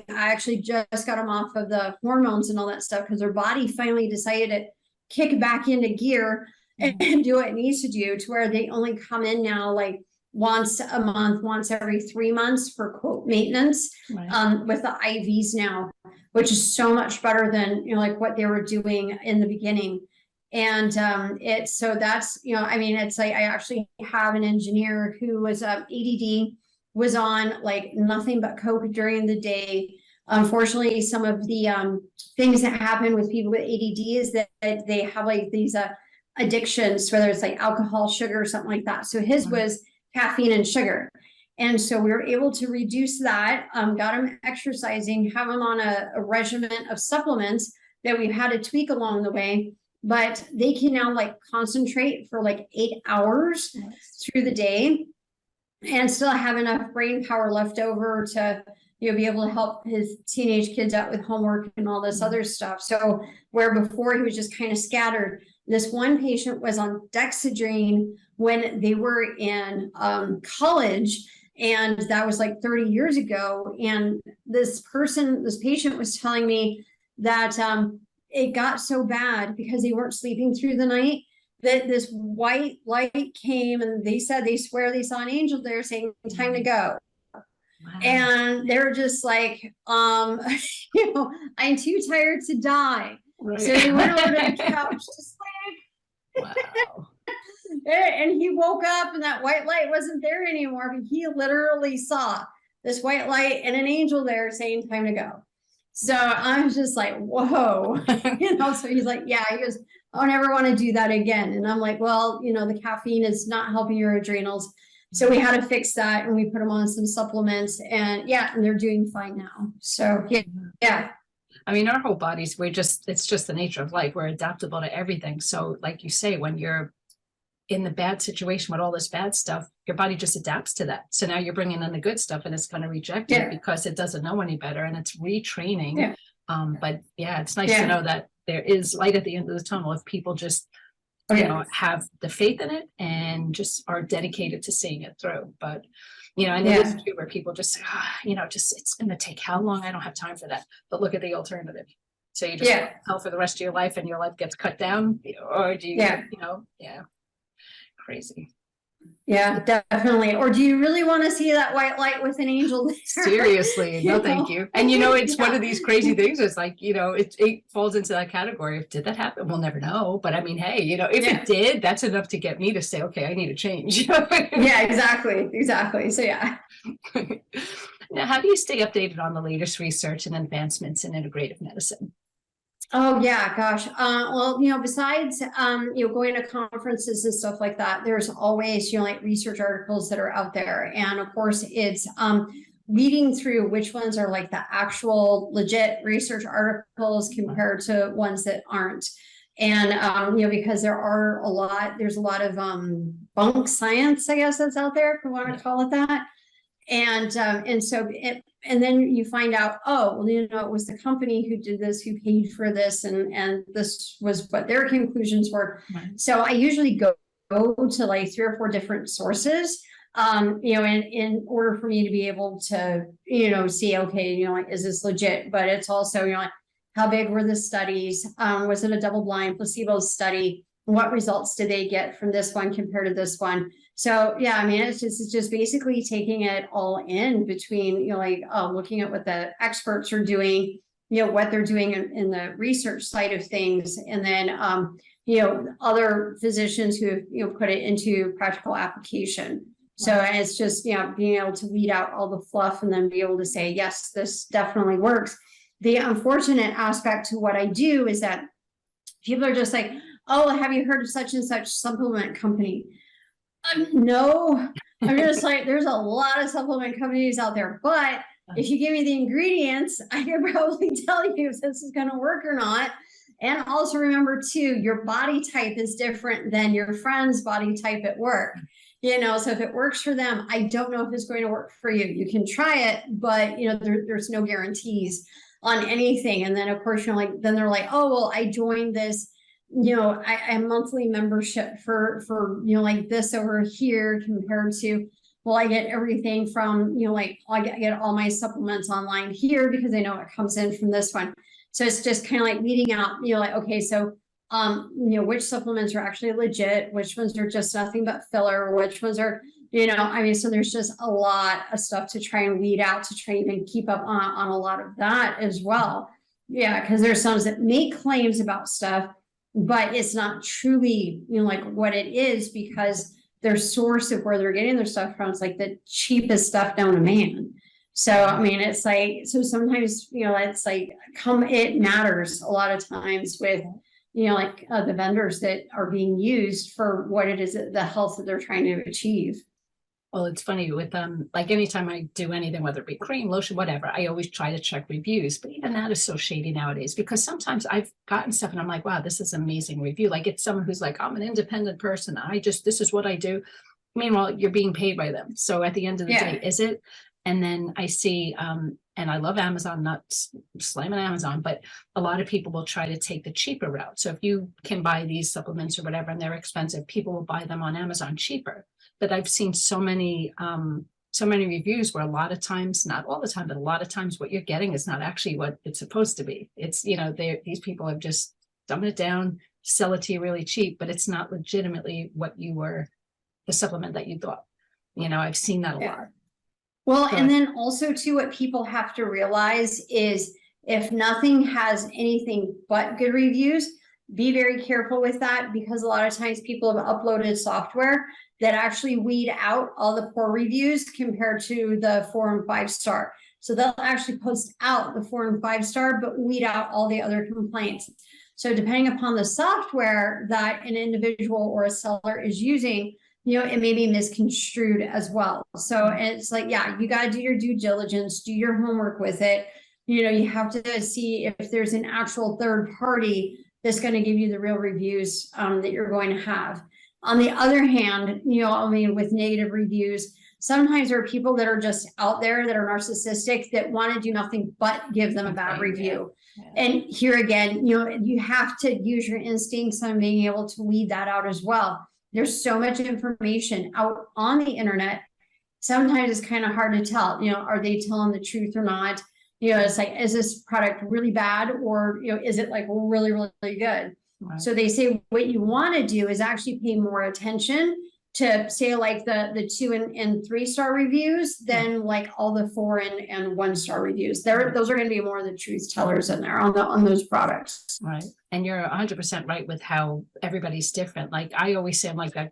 I actually just got them off of the hormones and all that stuff because their body finally decided to kick back into gear and do what it needs to do, to where they only come in now like once a month, once every 3 months for quote maintenance, right. With the IVs now, which is so much better than like what they were doing in the beginning. And it's like I actually have an engineer who was ADD, was on like nothing but coke during the day, Unfortunately, some of the things that happen with people with ADD is that they have like these addictions, whether it's like alcohol, sugar, or something like that. So his was caffeine and sugar. And so we were able to reduce that, got him exercising, have him on a regimen of supplements that we've had to tweak along the way. But they can now like concentrate for like 8 hours through the day and still have enough brain power left over to, you know, be able to help his teenage kids out with homework and all this other stuff. So where before he was just kind of scattered, this one patient was on Dexedrine when they were in college, and that was like 30 years ago. And this patient was telling me that it got so bad because they weren't sleeping through the night that this white light came, and they said they swear they saw an angel there saying, "Time to go." Wow. And they're just like, you know, I'm too tired to die. Right. So they went over to the couch to sleep. Wow. And he woke up and that white light wasn't there anymore, but he literally saw this white light and an angel there saying, "Time to go." So I was just like, whoa, you know, so he's like, yeah, he goes, "I'll never want to do that again." And I'm like, well, you know, the caffeine is not helping your adrenals. So we had to fix that, and we put them on some supplements, and yeah, and they're doing fine now. So yeah. I mean, our whole bodies, it's just the nature of life. We're adaptable to everything. So like you say, when you're in the bad situation with all this bad stuff, your body just adapts to that. So now you're bringing in the good stuff, and it's going to reject it because it doesn't know any better, and it's retraining. Yeah. But yeah, it's nice to know that there is light at the end of the tunnel if people just, you know, have the faith in it and just are dedicated to seeing it through. But, you know, and it is too where people just say, you know, just, it's going to take how long? I don't have time for that. But look at the alternative. So you just hell for the rest of your life, and your life gets cut down, or do you, you know, crazy. Yeah, definitely. Or do you really want to see that white light with an angel there? Seriously, no, thank you. And you know, it's one of these crazy things. It's like, you know, it falls into that category. Did that happen? We'll never know. But I mean, hey, you know, if it did, that's enough to get me to say, okay, I need to change. Yeah, exactly. So yeah. Now, how do you stay updated on the latest research and advancements in integrative medicine? Oh yeah, gosh. Well, you know, besides, you know, going to conferences and stuff like that, there's always, you know, like research articles that are out there. And of course it's, weeding through which ones are like the actual legit research articles compared to ones that aren't. And, you know, because there's a lot of, bunk science, I guess, that's out there, if we want to call it that. And so and then you find out, oh, well, you know, it was the company who did this, who paid for this, and this was what their conclusions were. Right. So I usually go to like 3 or 4 different sources, you know, in order for me to be able to, you know, see, okay, you know, like, is this legit? But it's also, you know, like, how big were the studies? Was it a double-blind placebo study? What results did they get from this one compared to this one? So yeah, I mean, it's just basically taking it all in between, you know, like looking at what the experts are doing, you know, what they're doing in the research side of things, and then you know, other physicians who have, you know, put it into practical application. So it's just, you know, being able to weed out all the fluff and then be able to say, yes, this definitely works. The unfortunate aspect to what I do is that people are just like, oh, have you heard of such and such supplement company? No, I'm just like, there's a lot of supplement companies out there, but if you give me the ingredients, I can probably tell you if this is going to work or not. And also remember too, your body type is different than your friend's body type at work. You know, so if it works for them, I don't know if it's going to work for you. You can try it, but you know, there's no guarantees on anything. And then of course, you're like, then they're like, oh, well, I joined this, you know, I monthly membership for, you know, like this over here compared to, well, I get everything from, you know, like I get all my supplements online here because I know it comes in from this one. So it's just kind of like weeding out, you know, like, okay, so, you know, which supplements are actually legit, which ones are just nothing but filler, which ones are, you know, I mean, so there's just a lot of stuff to try and weed out to try and keep up on a lot of that as well. Yeah, because there's some that make claims about stuff, but it's not truly, you know, like what it is, because their source of where they're getting their stuff from is like the cheapest stuff known to man. So, I mean, it's like, so sometimes, it's like, it matters a lot of times with, like the vendors that are being used for what it is, the health that they're trying to achieve. Well, it's funny with like anytime I do anything, whether it be cream, lotion, whatever, I always try to check reviews. But even that is so shady nowadays, because sometimes I've gotten stuff and I'm like, wow, this is an amazing review. Like it's someone who's like, I'm an independent person. This is what I do. Meanwhile, you're being paid by them. So at the end of the day, is it? And then I see, and I love Amazon, not slamming Amazon, but a lot of people will try to take the cheaper route. So if you can buy these supplements or whatever, and they're expensive, people will buy them on Amazon cheaper. But I've seen so many reviews where a lot of times, not all the time, but a lot of times what you're getting is not actually what it's supposed to be. It's, these people have just dumbed it down, sell it to you really cheap, but it's not legitimately what you were, the supplement that you thought. I've seen that a lot. Well, and then also too, what people have to realize is if nothing has anything but good reviews, be very careful with that, because a lot of times people have uploaded software that actually weed out all the poor reviews compared to the 4 and 5 star. So they'll actually post out the 4 and 5 star, but weed out all the other complaints. So depending upon the software that an individual or a seller is using, it may be misconstrued as well. So it's like, you got to do your due diligence, do your homework with it. You have to see if there's an actual third party that's going to give you the real reviews that you're going to have. On the other hand, with negative reviews, sometimes there are people that are just out there that are narcissistic that want to do nothing but give them a bad review. Yeah. And here again, you have to use your instincts on being able to weed that out as well. There's so much information out on the internet. Sometimes it's kind of hard to tell, are they telling the truth or not? It's like, is this product really bad, or, is it like really, really, really good? Right. So they say what you want to do is actually pay more attention to say like the 2 and 3 star reviews than like all the 4 and 1 star reviews. Those are going to be more of the truth tellers in there on those products. Right. And you're 100% right with how everybody's different. Like I always say, I'm like that,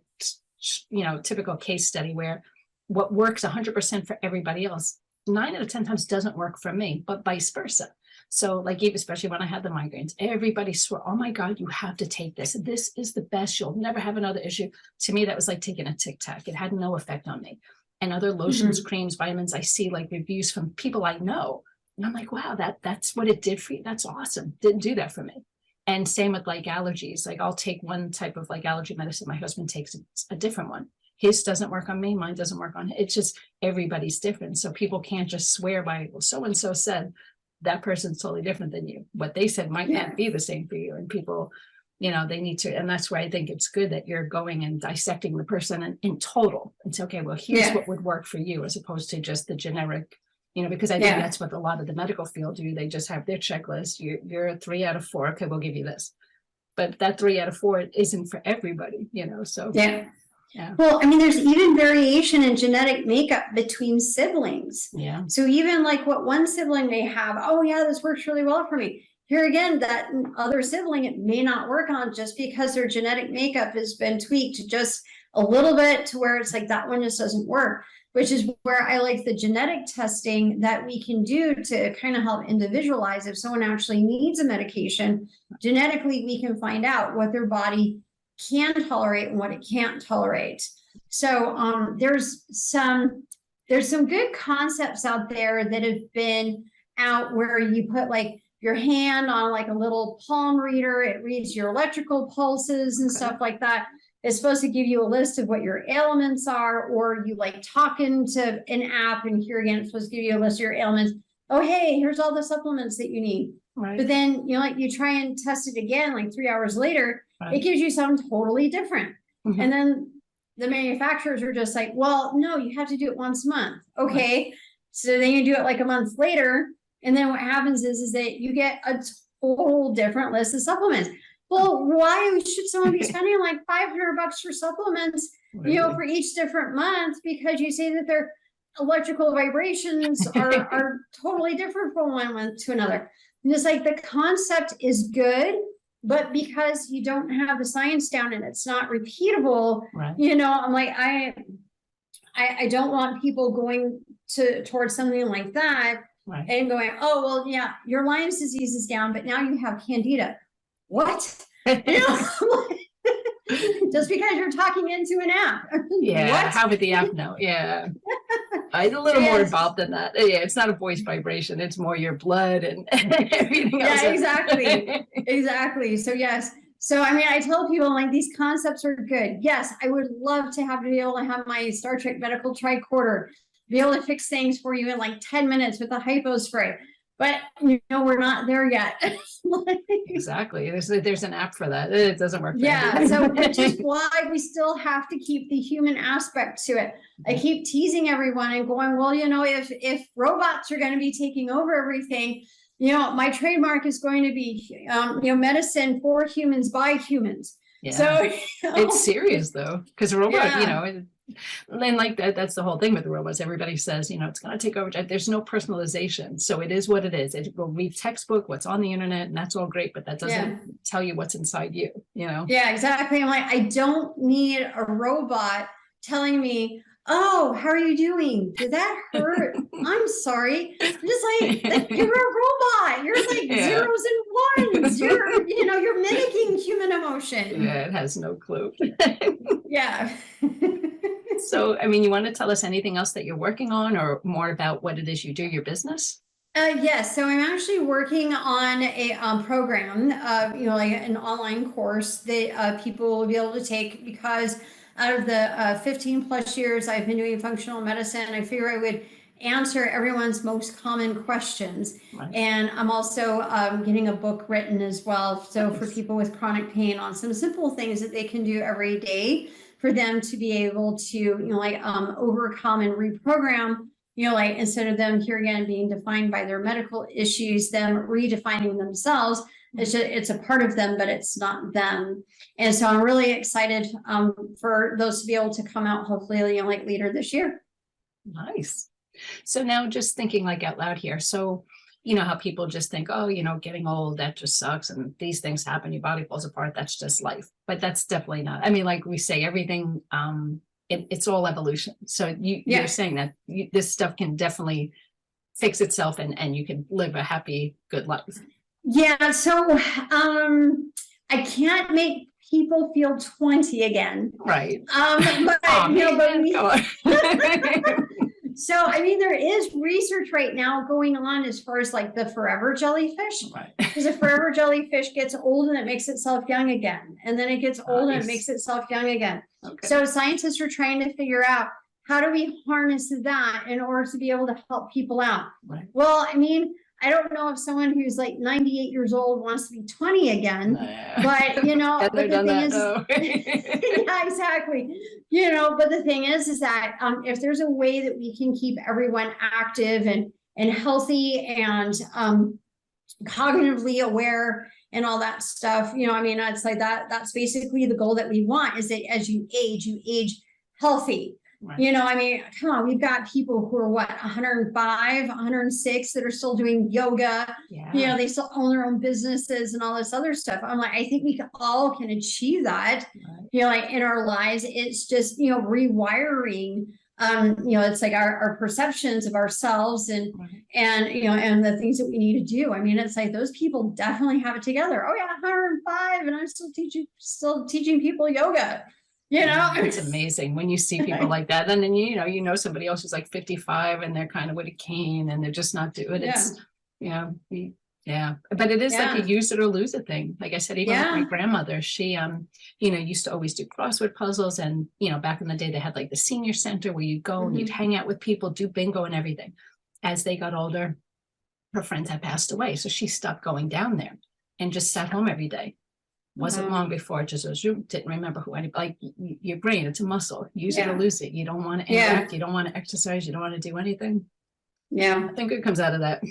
typical case study where what works 100% for everybody else, 9 out of 10 times doesn't work for me, but vice versa. So like, especially when I had the migraines, everybody swore, oh my God, you have to take this. This is the best. You'll never have another issue. To me, that was like taking a Tic Tac. It had no effect on me. And other lotions, creams, vitamins, I see like reviews from people I know. And I'm like, wow, that's what it did for you. That's awesome. Didn't do that for me. And same with like allergies. Like I'll take one type of like allergy medicine. My husband takes a different one. His doesn't work on me. Mine doesn't work on him. It's just everybody's different. So people can't just swear by, well, so-and-so said that person's totally different than you. What they said might not be the same for you. And people, they need to, and that's why I think it's good that you're going and dissecting the person in total. It's okay, well, here's what would work for you, as opposed to just the generic, because I think that's what a lot of the medical field do. They just have their checklist. You're a 3 out of 4. Okay, we'll give you this. But that 3 out of 4 isn't for everybody, so. Yeah. Well, I mean, there's even variation in genetic makeup between siblings. Yeah. So even like what one sibling may have, oh yeah, this works really well for me. Here again, that other sibling, it may not work on, just because their genetic makeup has been tweaked just a little bit to where it's like that one just doesn't work, which is where I like the genetic testing that we can do to kind of help individualize if someone actually needs a medication. Genetically, we can find out what their body can tolerate and what it can't tolerate. So there's some good concepts out there that have been out where you put like your hand on like a little palm reader. It reads your electrical pulses and stuff like that. It's supposed to give you a list of what your ailments are, or you like talk into an app, and here again, it's supposed to give you a list of your ailments. Oh, hey, here's all the supplements that you need. Right. But then, you try and test it again, like 3 hours later, it gives you something totally different. And then the manufacturers are just like, well, no, you have to do it once a month. Okay. So then you do it like a month later. And then what happens is that you get a whole different list of supplements. Well, why should someone be spending like $500 for supplements, for each different month? Because you say that their electrical vibrations are totally different from one month to another. And it's like the concept is good, but because you don't have the science down and it's not repeatable, I'm like, I don't want people going towards something like that Right. and going, oh, well, yeah, your Lyme's disease is down, but now you have candida. What? You know, just because you're talking into an app. Yeah, What? how would the app know? Yeah. It's a little more Yes. involved than that. Yeah, it's not a voice vibration. It's more your blood and everything else. Yeah, exactly. Exactly. So yes. So I mean, I tell people like these concepts are good. Yes, I would love to be able to have my Star Trek medical tricorder, be able to fix things for you in like 10 minutes with a hypo spray. But we're not there yet. Exactly. There's an app for that. It doesn't work. Yeah, so which is why we still have to keep the human aspect to it. I keep teasing everyone and going, well, if robots are going to be taking over everything, my trademark is going to be, medicine for humans by humans. Yeah. So it's serious though, because a robot, Yeah. and like that's the whole thing with the robots. Everybody says, it's going to take over. There's no personalization. So it is what it is. It will read textbook, what's on the internet, and that's all great, but that doesn't tell you what's inside you, Yeah, exactly. I'm like, I don't need a robot telling me, oh, how are you doing? Did that hurt? I'm sorry. I'm just like, you're a robot. You're like zeros and ones. You're mimicking human emotion. Yeah, it has no clue. Yeah. So, I mean, you want to tell us anything else that you're working on or more about what it is you do, your business? Yes, so I'm actually working on a program, like an online course that people will be able to take because out of the 15 plus years I've been doing functional medicine, I figure I would answer everyone's most common questions. Right. And I'm also getting a book written as well. So for people with chronic pain on some simple things that they can do every day for them to be able to, overcome and reprogram, instead of them here again being defined by their medical issues, them redefining themselves. It's a part of them, but it's not them. And so I'm really excited for those to be able to come out hopefully, later this year. Nice. So now just thinking like out loud here. So, how people just think, oh, getting old, that just sucks. And these things happen, your body falls apart. That's just life. But that's definitely not. I mean, like we say, everything, it's all evolution. So you're saying that this stuff can definitely fix itself and you can live a happy, good life. Yeah. So I can't make people feel 20 again. Right. But, Come on. So, I mean, there is research right now going on as far as like the forever jellyfish. Right. Because a forever jellyfish gets old and it makes itself young again. And then it gets old and it makes itself young again. Okay. So scientists are trying to figure out how do we harness that in order to be able to help people out. Right. Well, I mean, I don't know if someone who's like 98 years old wants to be 20 again, but but the thing is, yeah, exactly. But the thing is that if there's a way that we can keep everyone active and healthy and cognitively aware and all that stuff, I mean, it's like that's basically the goal that we want is that as you age healthy. Right. I mean, come on, we've got people who are 105, 106 that are still doing yoga. Yeah. They still own their own businesses and all this other stuff. I'm like, I think we all can achieve that, like in our lives. It's just, rewiring, it's like our perceptions of ourselves and and the things that we need to do. I mean, it's like those people definitely have it together. Oh yeah, 105 and I'm still teaching people yoga. It's amazing when you see people like that. And then, somebody else who's like 55 and they're kind of with a cane and they're just not doing it. It's, but it is like a use it or lose it thing. Like I said, even with my grandmother, she, used to always do crossword puzzles. And, back in the day, they had like the senior center where you'd go and you'd hang out with people, do bingo and everything. As they got older, her friends had passed away. So she stopped going down there and just sat home every day. Wasn't long before it just was, you didn't remember who anybody, like your brain, it's a muscle, use it or lose it. You don't want to interact, you don't want to exercise, you don't want to do anything. Yeah. I think it comes out of that.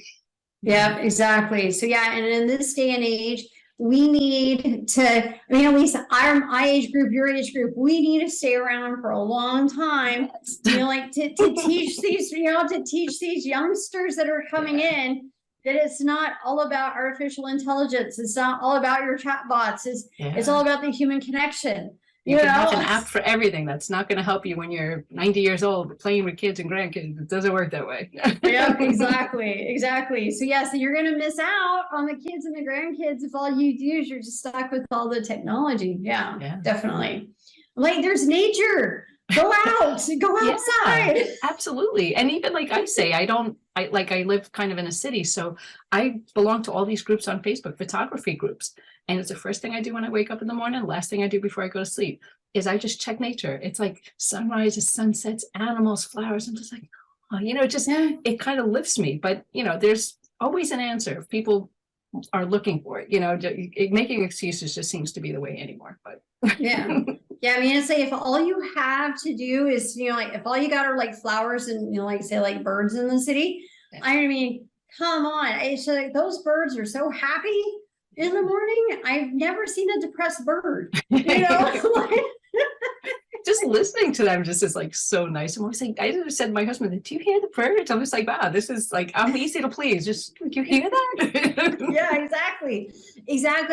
Yeah, exactly. So and in this day and age, we need to, at least my age group, your age group, we need to stay around for a long time, like to teach these, to teach these youngsters that are coming in that it's not all about artificial intelligence. It's not all about your chat bots. It's all about the human connection. You You can have know? an app for everything. That's not going to help you when you're 90 years old playing with kids and grandkids. It doesn't work that way. Yeah, exactly. So yeah, so you're gonna miss out on the kids and the grandkids if all you do is you're just stuck with all the technology. Yeah. Definitely. Like there's nature. Go out, go Yeah. outside. Absolutely. And even like I say, I live kind of in a city, so I belong to all these groups on Facebook, photography groups. And it's the first thing I do when I wake up in the morning. Last thing I do before I go to sleep is I just check nature. It's like sunrises, sunsets, animals, flowers. I'm just like, oh, it kind of lifts me. But, there's always an answer if people are looking for it. Making excuses just seems to be the way anymore. But Yeah. Yeah, I mean, it's like if all you have to do is, like if all you got are like flowers and, like say like birds in the city, Yeah. I mean, come on. It's like those birds are so happy in the morning. I've never seen a depressed bird, like, just listening to them just is like so nice. I'm always like, I just said to my husband, do you hear the birds? I'm just like, wow, this is like, I'm easy to please. Just, do you hear that? yeah, exactly.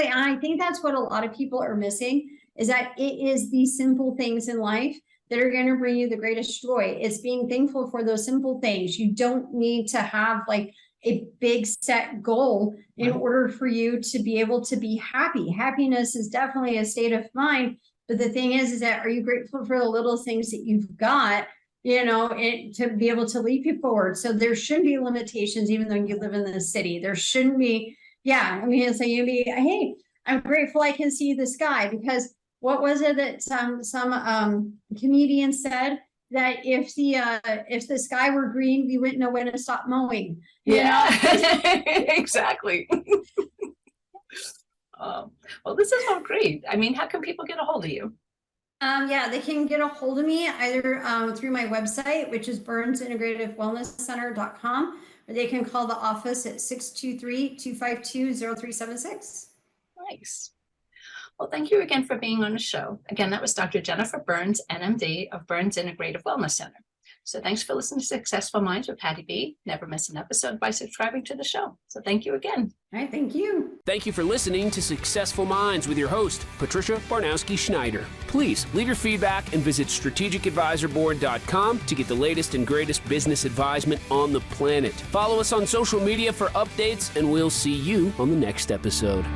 And I think that's what a lot of people are missing is that it is these simple things in life that are going to bring you the greatest joy. It's being thankful for those simple things. You don't need to have like a big set goal in order for you to be able to be happy. Happiness is definitely a state of mind. But the thing is that are you grateful for the little things that you've got, to be able to leap you forward? So there shouldn't be limitations, even though you live in the city. There shouldn't be. Yeah. I mean, so you'd be, hey, I'm grateful I can see the sky because what was it that some comedian said that if the sky were green, we wouldn't know when to stop mowing. Exactly. Well, this is all great. I mean, how can people get a hold of you? Yeah, they can get a hold of me either through my website, which is burnsintegrativewellnesscenter.com, or they can call the office at 623-252-0376. Nice. Well, thank you again for being on the show. Again, that was Dr. Jennifer Burns, NMD of Burns Integrative Wellness Center. So thanks for listening to Successful Minds with Patty B. Never miss an episode by subscribing to the show. So thank you again. All right, thank you. Thank you for listening to Successful Minds with your host, Patricia Baronowski-Schneider. Please leave your feedback and visit strategicadvisorboard.com to get the latest and greatest business advisement on the planet. Follow us on social media for updates, and we'll see you on the next episode.